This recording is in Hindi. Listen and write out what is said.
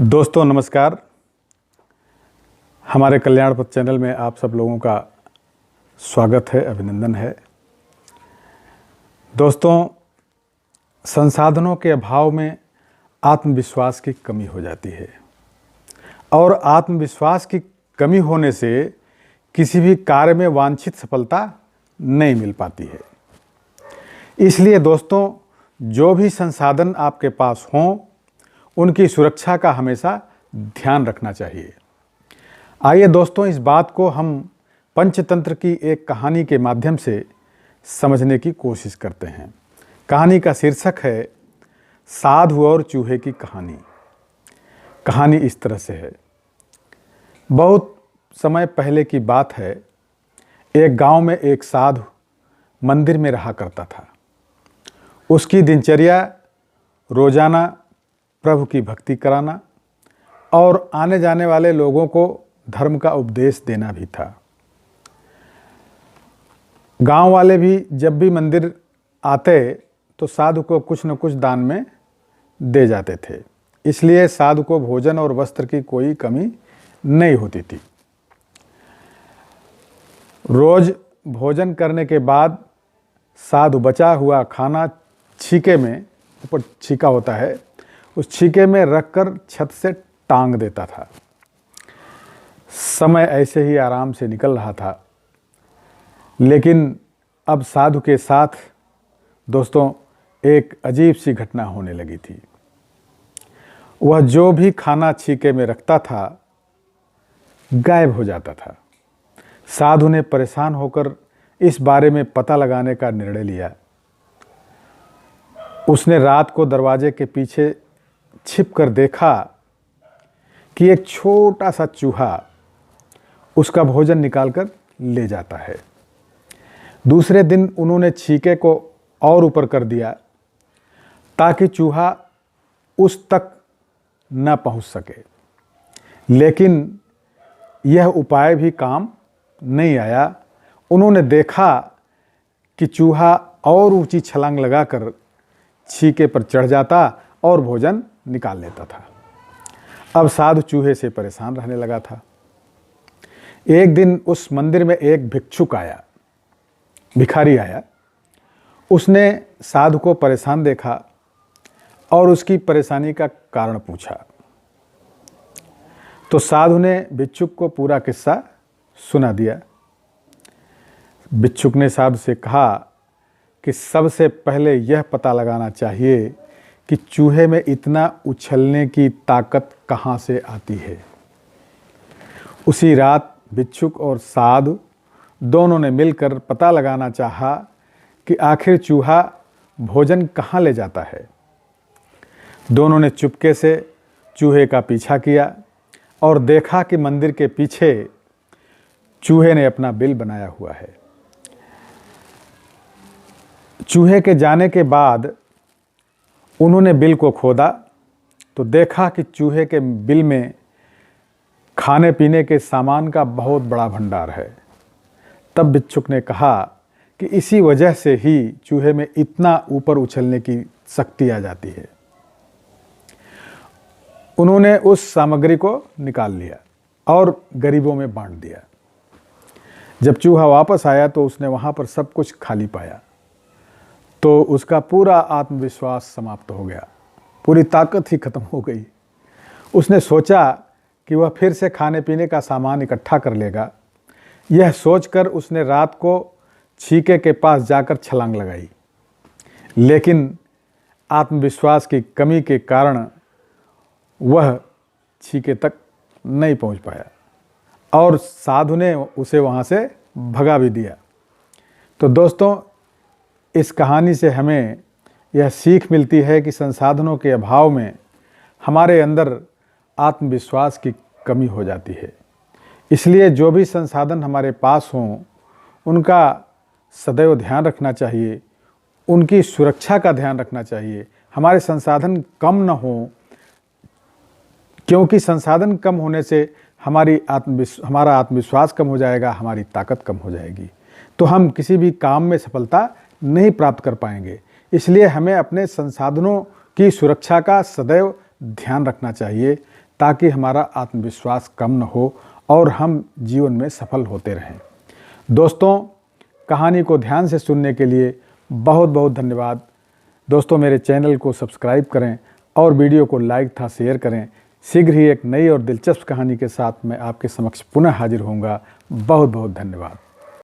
दोस्तों नमस्कार। हमारे कल्याण पथ चैनल में आप सब लोगों का स्वागत है, अभिनंदन है। दोस्तों, संसाधनों के अभाव में आत्मविश्वास की कमी हो जाती है और आत्मविश्वास की कमी होने से किसी भी कार्य में वांछित सफलता नहीं मिल पाती है। इसलिए दोस्तों, जो भी संसाधन आपके पास हों उनकी सुरक्षा का हमेशा ध्यान रखना चाहिए। आइए दोस्तों, इस बात को हम पंचतंत्र की एक कहानी के माध्यम से समझने की कोशिश करते हैं। कहानी का शीर्षक है साधु और चूहे की कहानी। कहानी इस तरह से है। बहुत समय पहले की बात है। एक गांव में एक साधु मंदिर में रहा करता था। उसकी दिनचर्या रोजाना प्रभु की भक्ति कराना और आने जाने वाले लोगों को धर्म का उपदेश देना भी था। गांव वाले भी जब भी मंदिर आते तो साधु को कुछ न कुछ दान में दे जाते थे। इसलिए साधु को भोजन और वस्त्र की कोई कमी नहीं होती थी। रोज भोजन करने के बाद साधु बचा हुआ खाना छीके में, ऊपर छीका होता है, उस छीके में रखकर छत से टांग देता था। समय ऐसे ही आराम से निकल रहा था। लेकिन अब साधु के साथ दोस्तों एक अजीब सी घटना होने लगी थी। वह जो भी खाना छीके में रखता था गायब हो जाता था। साधु ने परेशान होकर इस बारे में पता लगाने का निर्णय लिया। उसने रात को दरवाजे के पीछे छिप कर देखा कि एक छोटा सा चूहा उसका भोजन निकालकर ले जाता है। दूसरे दिन उन्होंने छीके को और ऊपर कर दिया ताकि चूहा उस तक न पहुंच सके। लेकिन यह उपाय भी काम नहीं आया। उन्होंने देखा कि चूहा और ऊंची छलांग लगाकर छीके पर चढ़ जाता और भोजन निकाल लेता था। अब साधु चूहे से परेशान रहने लगा था। एक दिन उस मंदिर में एक भिखारी आया। उसने साधु को परेशान देखा और उसकी परेशानी का कारण पूछा। तो साधु ने भिक्षुक को पूरा किस्सा सुना दिया। भिक्षुक ने साधु से कहा कि सबसे पहले यह पता लगाना चाहिए कि चूहे में इतना उछलने की ताकत कहाँ से आती है। उसी रात भिक्षुक और साधु दोनों ने मिलकर पता लगाना चाहा कि आखिर चूहा भोजन कहाँ ले जाता है। दोनों ने चुपके से चूहे का पीछा किया और देखा कि मंदिर के पीछे चूहे ने अपना बिल बनाया हुआ है। चूहे के जाने के बाद उन्होंने बिल को खोदा तो देखा कि चूहे के बिल में खाने पीने के सामान का बहुत बड़ा भंडार है। तब भिक्षुक ने कहा कि इसी वजह से ही चूहे में इतना ऊपर उछलने की शक्ति आ जाती है। उन्होंने उस सामग्री को निकाल लिया और गरीबों में बांट दिया। जब चूहा वापस आया तो उसने वहाँ पर सब कुछ खाली पाया तो उसका पूरा आत्मविश्वास समाप्त हो गया। पूरी ताकत ही खत्म हो गई। उसने सोचा कि वह फिर से खाने पीने का सामान इकट्ठा कर लेगा। यह सोचकर उसने रात को छीके के पास जाकर छलांग लगाई। लेकिन आत्मविश्वास की कमी के कारण वह छीके तक नहीं पहुंच पाया और साधु ने उसे वहां से भगा भी दिया। तो दोस्तों, इस कहानी से हमें यह सीख मिलती है कि संसाधनों के अभाव में हमारे अंदर आत्मविश्वास की कमी हो जाती है। इसलिए जो भी संसाधन हमारे पास हों उनका सदैव ध्यान रखना चाहिए, उनकी सुरक्षा का ध्यान रखना चाहिए। हमारे संसाधन कम न हों, क्योंकि संसाधन कम होने से हमारा आत्मविश्वास कम हो जाएगा, हमारी ताकत कम हो जाएगी, तो हम किसी भी काम में सफलता नहीं प्राप्त कर पाएंगे। इसलिए हमें अपने संसाधनों की सुरक्षा का सदैव ध्यान रखना चाहिए ताकि हमारा आत्मविश्वास कम न हो और हम जीवन में सफल होते रहें। दोस्तों, कहानी को ध्यान से सुनने के लिए बहुत बहुत धन्यवाद। दोस्तों, मेरे चैनल को सब्सक्राइब करें और वीडियो को लाइक तथा शेयर करें। शीघ्र ही एक नई और दिलचस्प कहानी के साथ मैं आपके समक्ष पुनः हाजिर होऊंगा। बहुत बहुत धन्यवाद।